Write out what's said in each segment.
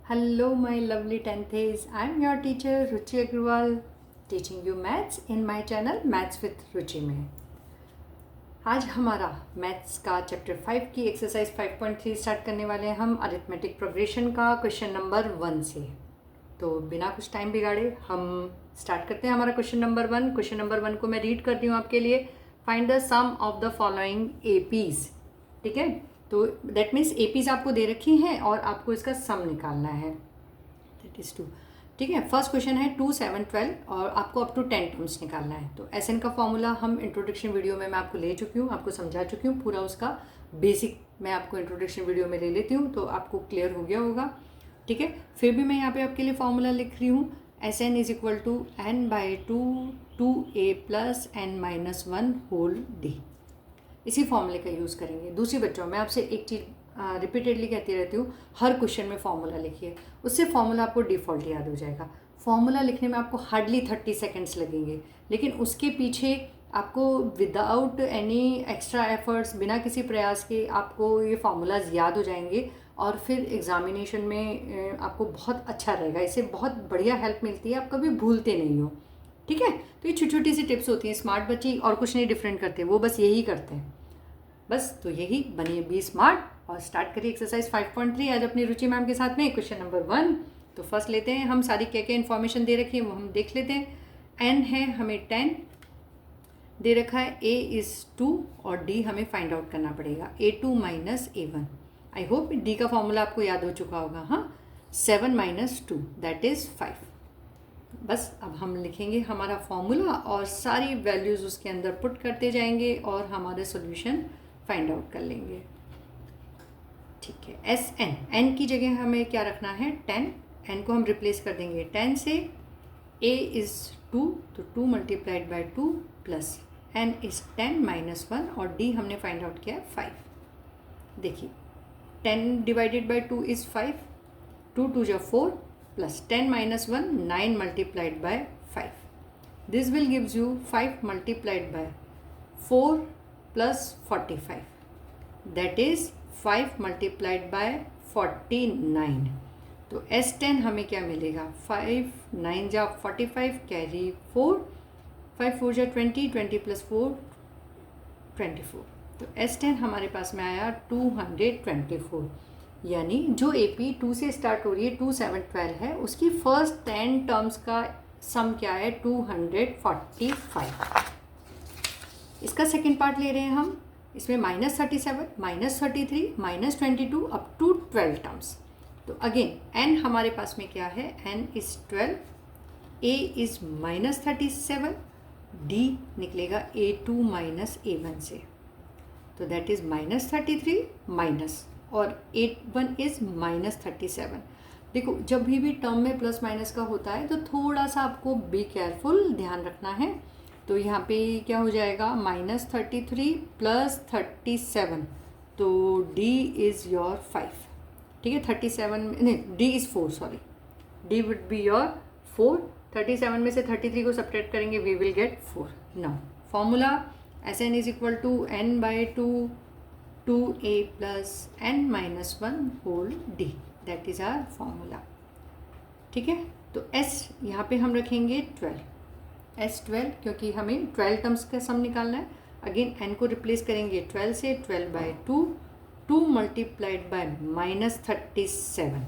Hello, my lovely 10th. I'm your teacher Ruchi Agrawal, teaching you maths in my channel Maths with Ruchi में। आज हमारा maths का chapter 5 की exercise 5.3 start करने वाले हैं हम अरिथमेटिक प्रोग्रेशन का क्वेश्चन नंबर 1 से। तो बिना कुछ टाइम बिगाड़े हम स्टार्ट करते हैं हमारा क्वेश्चन नंबर 1। क्वेश्चन नंबर 1 को मैं रीड करती हूँ आपके लिए। Find the sum of the following APs. ठीक है, तो दैट मीन्स एपीज आपको दे रखी हैं और आपको इसका सम निकालना है, दैट इज़ 2। ठीक है, फर्स्ट क्वेश्चन है 2, 7, 12 और आपको अप टू 10 टर्म्स निकालना है। तो एसएन का फॉर्मूला हम इंट्रोडक्शन वीडियो में मैं आपको ले चुकी हूँ, आपको समझा चुकी हूँ पूरा उसका बेसिक। मैं आपको इंट्रोडक्शन वीडियो में ले लेती हूँ तो आपको क्लियर हो गया होगा। ठीक है, फिर भी मैं यहाँ पे आपके लिए फॉर्मूला लिख रही हूँ। S n is equal to n/2 2a plus n-1 whole D. इसी फॉर्मूले का यूज़ करेंगे। दूसरी बच्चों, मैं आपसे एक चीज़ रिपीटेडली कहती रहती हूँ, हर क्वेश्चन में फॉर्मूला लिखिए, उससे फॉर्मूला आपको डिफ़ॉल्ट याद हो जाएगा। फॉर्मूला लिखने में आपको हार्डली 30 सेकेंड्स लगेंगे, लेकिन उसके पीछे आपको विदाउट एनी एक्स्ट्रा एफर्ट्स, बिना किसी प्रयास के आपको ये फार्मूलाज याद हो जाएंगे और फिर एग्जामिनेशन में आपको बहुत अच्छा रहेगा। इससे बहुत बढ़िया हेल्प मिलती है, आप कभी भूलते नहीं हो। ठीक है, तो ये छोटी छोटी सी टिप्स होती हैं। स्मार्ट बच्चे और कुछ नहीं डिफरेंट करते, वो बस यही करते हैं बस। तो यही बनिए, बी स्मार्ट और स्टार्ट करिए एक्सरसाइज 5.3 आज अपनी रुचि मैम के साथ में। क्वेश्चन नंबर 1 तो फर्स्ट लेते हैं हम, सारी क्या क्या इन्फॉर्मेशन दे रखी है वो हम देख लेते हैं। एन है हमें 10 दे रखा है, ए इज़ 2 और डी हमें फाइंड आउट करना पड़ेगा, A2 minus A1। I hope D का फॉर्मूला आपको याद हो चुका होगा। हाँ, 7 माइनस 2 दैट इज़ 5। बस अब हम लिखेंगे हमारा फॉर्मूला और सारी वैल्यूज़ उसके अंदर पुट करते जाएंगे और हमारे सॉल्यूशन फाइंड आउट कर लेंगे। ठीक है, एस एन, एन की जगह हमें क्या रखना है 10। एन को हम रिप्लेस कर देंगे 10 से। ए इज़ 2 तो 2 multiplied by 2 plus N is 10 minus 1 और डी हमने फाइंड आउट किया 5। देखिए 10 डिवाइडेड बाई 2 इज़ 5, 2 2 जा 4 plus 10 minus 1 9 multiplied by 5. This will gives you 5 multiplied by 4 plus 45. That is 5 multiplied by 49. तो S10 हमें क्या मिलेगा, 5 9 जा 45 कैरी 4, 5 4 जा 20, 20 प्लस 4 24। तो S10 हमारे पास में आया 224। यानी जो AP 2 से स्टार्ट हो रही है 2 7 12 है, उसकी फर्स्ट 10 टर्म्स का सम क्या है 245। इसका सेकेंड पार्ट ले रहे हैं हम, इसमें -37 -33 -22 अप टू 12 टर्म्स। तो अगेन n हमारे पास में क्या है, n is 12, a is -37, d निकलेगा A2 माइनस A1 से। तो दैट इज़ -33 माइनस और A1 इज़ -37। देखो जब भी टर्म में प्लस माइनस का होता है तो थोड़ा सा आपको बी केयरफुल, ध्यान रखना है। तो यहाँ पे क्या हो जाएगा -33 प्लस 37, तो D इज़ योर 5। ठीक है, 37 नहीं, D is 4, sorry, D would be your 4। 37 में से 33 को सब्ट्रैक्ट करेंगे, we will get 4। Now formula Sn is equal to n/2 2a plus n-1 whole D, that is our formula. ठीक है, तो s यहाँ पे हम रखेंगे 12, S12 क्योंकि हमें 12 टर्म्स का सम निकालना है। अगेन n को रिप्लेस करेंगे 12 से, 12/2 2 multiplied by -37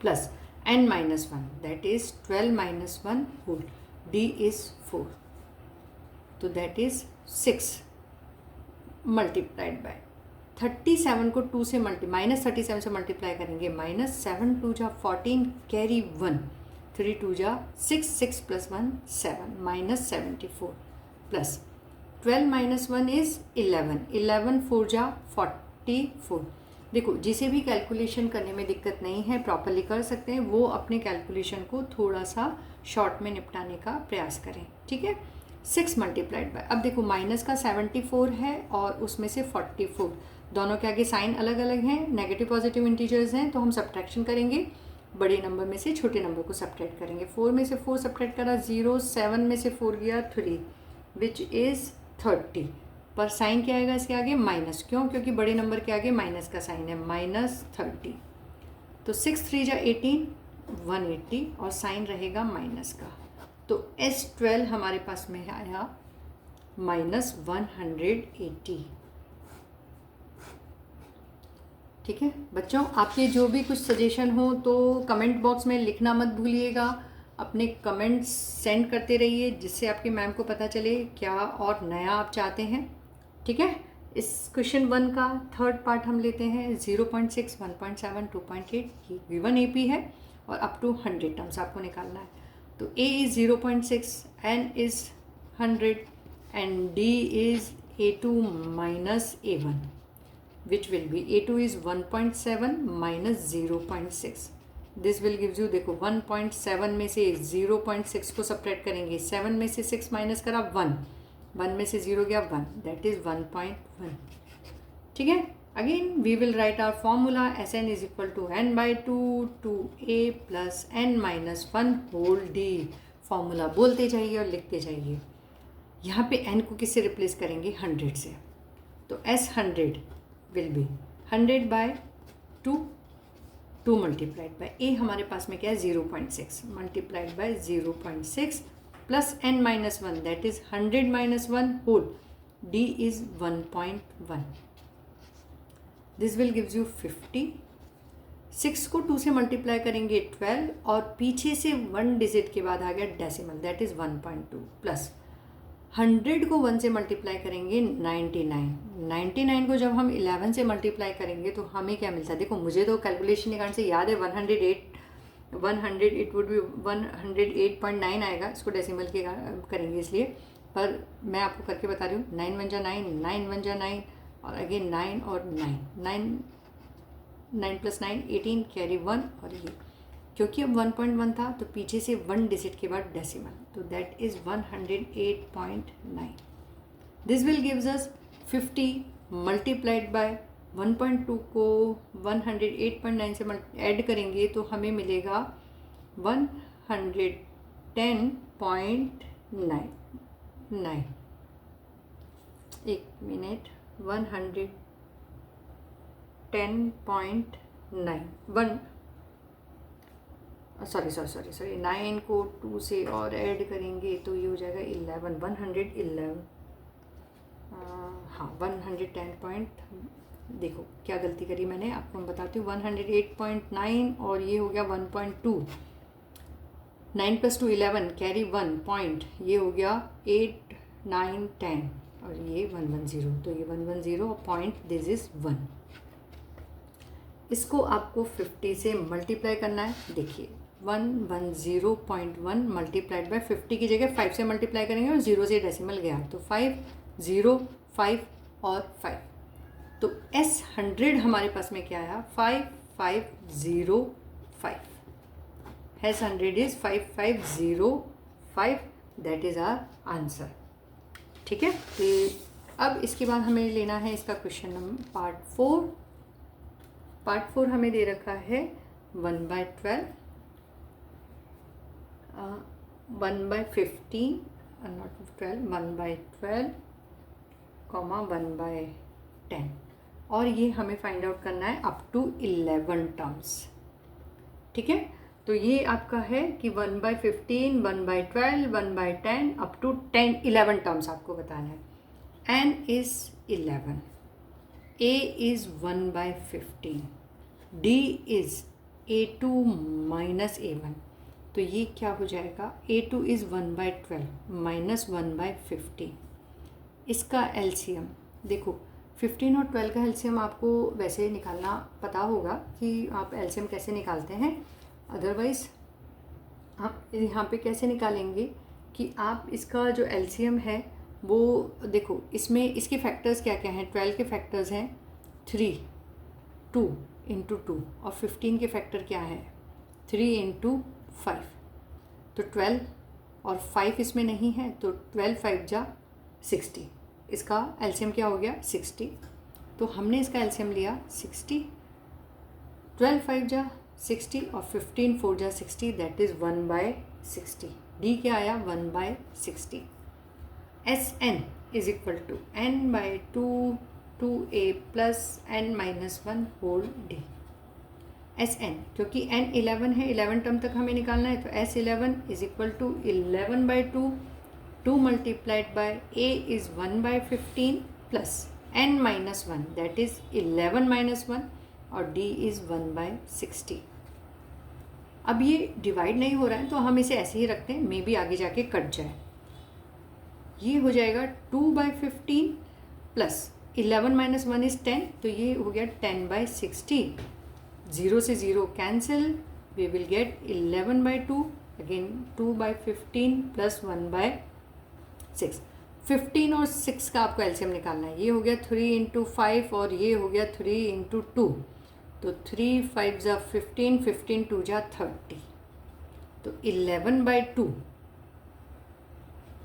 plus n-1 that is 12 minus 1 whole, d is 4, तो दैट इज़ 6 मल्टीप्लाइड बाय 37 को 2 से -37 से मल्टीप्लाई करेंगे, -7 2 जा 14 कैरी 1, 3 2 जा 6 6 प्लस 1 7 -74 प्लस 12 माइनस 1 इज़ 11, 11 4 जा 44। देखो जिसे भी कैलकुलेशन करने में दिक्कत नहीं है, प्रॉपरली कर सकते हैं, वो अपने कैलकुलेशन को थोड़ा सा शॉर्ट में निपटाने का प्रयास करें। ठीक है, 6 मल्टीप्लाइड बाय, अब देखो माइनस का 74 है और उसमें से 44, दोनों के आगे साइन अलग अलग हैं, नेगेटिव पॉजिटिव इंटीजर्स हैं, तो हम सब्ट्रैक्शन करेंगे, बड़े नंबर में से छोटे नंबर को सब्ट्रैक्ट करेंगे। 4 में से 4 सब्ट्रैक्ट करा 0, 7 में से 4 गया 3 विच इज़ 30, पर साइन क्या आएगा इसके आगे माइनस, क्यों, क्योंकि बड़े नंबर के आगे माइनस का साइन है, -30। तो 6 3 जा 18, 180 और साइन रहेगा माइनस का। तो S12 हमारे पास में आया -180। ठीक है बच्चों, आपके जो भी कुछ सजेशन हो तो कमेंट बॉक्स में लिखना मत भूलिएगा। अपने कमेंट्स सेंड करते रहिए जिससे आपकी मैम को पता चले क्या और नया आप चाहते हैं। ठीक है, इस क्वेश्चन 1 का थर्ड पार्ट हम लेते हैं। 0.6, 1.7, 2.8 ये गिवन AP है और अप टू 100 टर्म्स आपको निकालना है। तो A is 0.6, N is 100 and D is A2 minus A1, which will be A2 is 1.7 minus 0.6. This will gives you, देखो 1.7 में से 0.6 को सब्ट्रैक्ट करेंगे, 7 में से 6 माइनस करा 1, 1 में से 0 गया 1, दैट इज़ 1.1। ठीक है, again we will write our formula Sn is equal to n by 2 2a plus n minus 1 whole d। Formula बोलते जाइए और लिखते जाइए। यहाँ पे n को किससे रिप्लेस करेंगे? 100 से। तो S100 will be 100 by 2, 2 multiplied by a हमारे पास में क्या है? 0.6 multiplied by 0.6 plus n minus 1 that is 100 minus 1 whole, d is 1.1। This will gives you 50। 6 को 2 से मल्टीप्लाई करेंगे 12 और पीछे से 1 डिजिट के बाद आ गया डेसिमल दैट इज़ 1.2 प्लस 100 को 1 से मल्टीप्लाई करेंगे 99 को जब हम 11 से मल्टीप्लाई करेंगे तो हमें क्या मिलता है? देखो मुझे तो कैलकुलेशन निकालने से याद है 100 इट वुड बी 108.9 आएगा, इसको डेसिमल के करेंगे इसलिए, पर मैं आपको करके बता रही हूँ। 9 1 जा 9, 9 1 जा 9 और अगेन 9 और 9 प्लस 9 18 कैरी 1 और ये क्योंकि अब 1.1 था तो पीछे से 1 डिजिट के बाद डेसिमल, तो that is 108.9। This will gives us 50 multiplied by 1.2 को 108.9 से ऐड करेंगे तो हमें मिलेगा 110.9। एक मिनट, 110.9 सॉरी 9 को 2 से और ऐड करेंगे तो ये हो जाएगा 11, 111। हाँ 110 देखो क्या गलती करी मैंने, आपको मैं बताती हूँ। 108.9 और ये हो गया 1.2, 9 प्लस 2 11 कैरी 1 पॉइंट, ये हो गया 8 9 10 और ये 110, तो ये 110 पॉइंट दिस इज़ 1। इसको आपको 50 से मल्टीप्लाई करना है। देखिए 110.1 मल्टीप्लाइड बाय 50 की जगह 5 से मल्टीप्लाई करेंगे और 0 से डेसिमल गया तो 5 0 5 और 5, तो S100 हमारे पास में क्या आया? 5505। S100 is 5505, that is our answer. ठीक है, तो अब इसके बाद हमें लेना है इसका क्वेश्चन नंबर पार्ट 4। पार्ट 4 हमें दे रखा है 1/12, 1/15 नॉट 12, 1/12, 1/10 और ये हमें फाइंड आउट करना है अप टू 11 टर्म्स। ठीक है, तो ये आपका है कि 1/15, 1/12, 1/10 अप टू 11 टर्म्स आपको बताना है। n is 11, a is 1/15, d is a2 minus a1, तो ये क्या हो जाएगा? a2 is 1/12 minus 1/15। इसका एलसीएम देखो, 15 और 12 का एलसीएम आपको वैसे निकालना पता होगा कि आप एलसीएम कैसे निकालते हैं, अदरवाइज़ आप यहाँ पे कैसे निकालेंगे कि आप इसका जो एलसीएम है वो देखो, इसमें इसके फैक्टर्स क्या क्या हैं? 12 के फैक्टर्स हैं 3, 2 इंटू 2 और 15 के फैक्टर क्या है? 3 इंटू 5, तो 12 और 5 इसमें नहीं है तो 12 5 जा 60, इसका एलसीएम क्या हो गया? 60। तो हमने इसका एलसीएम लिया 60, 12 5 जा 60 और 15 4 जा 60, दैट इज़ 1/60। डी क्या आया? 1/60। Sn is equal to n/2 2a plus n minus 1 whole d। S N, क्योंकि एन 11 है, 11 टर्म तक हमें निकालना है, तो S 11 is equal to 11/2, 2 multiplied by A is 1/15 plus n minus 1 that is 11 minus 1 और d इज़ 1/60। अब ये डिवाइड नहीं हो रहा है तो हम इसे ऐसे ही रखते हैं, मे बी आगे जाके कट जाए। ये हो जाएगा 2/15 प्लस 11 माइनस 1 इज़ 10, तो ये हो गया 10/60। 0 से 0 cancel, we will get 11/2, again 2/15 plus 1/6। 15 और 6 का आपको एलसीएम निकालना है। ये हो गया 3 इंटू 5 और ये हो गया 3 इंटू 2, तो 3 5 जा 15, 15 2 जा 30, तो 11/2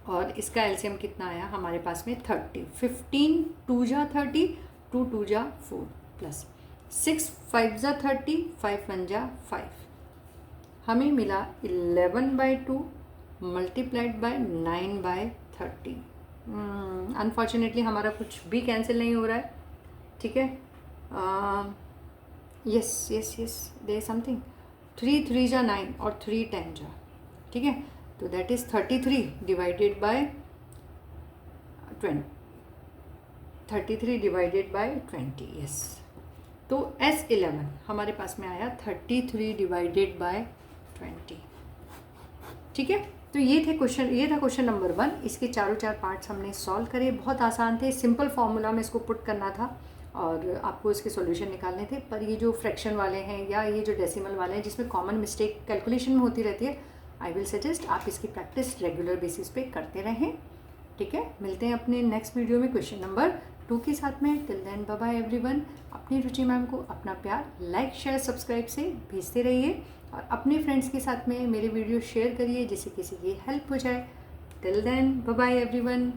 और इसका एलसीएम कितना आया हमारे पास में 30। 15 2 जा 30, 2 2 जा 4 प्लस 6 5 जा 30, 5 1 जा 5, हमें मिला 11/2 मल्टीप्लाइड बाय 9/30। अनफॉर्चुनेटली हमारा कुछ भी कैंसिल नहीं हो रहा है, ठीक है। Yes yes yes there is something, 3 3 जा 9 और 3 10 जा, ठीक है, तो that is 33 divided by 20, 33 divided by 20, yes. तो S11 हमारे पास में आया 33 डिवाइडेड बाय 20, ठीक है। तो ये था क्वेश्चन नंबर 1। इसके चारों 4 पार्ट्स हमने सॉल्व करे, बहुत आसान थे, सिंपल फार्मूला में इसको पुट करना था और आपको इसके सॉल्यूशन निकालने थे। पर ये जो फ्रैक्शन वाले हैं या ये जो डेसिमल वाले हैं जिसमें कॉमन मिस्टेक कैलकुलेशन में होती रहती है, आई विल सजेस्ट आप इसकी प्रैक्टिस रेगुलर बेसिस पे करते रहें, ठीक है। मिलते हैं अपने नेक्स्ट वीडियो में क्वेश्चन नंबर 2 के साथ में। Till then bye bye everyone. अपनी रुचि मैम को अपना प्यार लाइक शेयर सब्सक्राइब से भेजते रहिए और अपने फ्रेंड्स के साथ में मेरे वीडियो शेयर करिए जिससे किसी की हेल्प हो जाए। Till then bye bye everyone.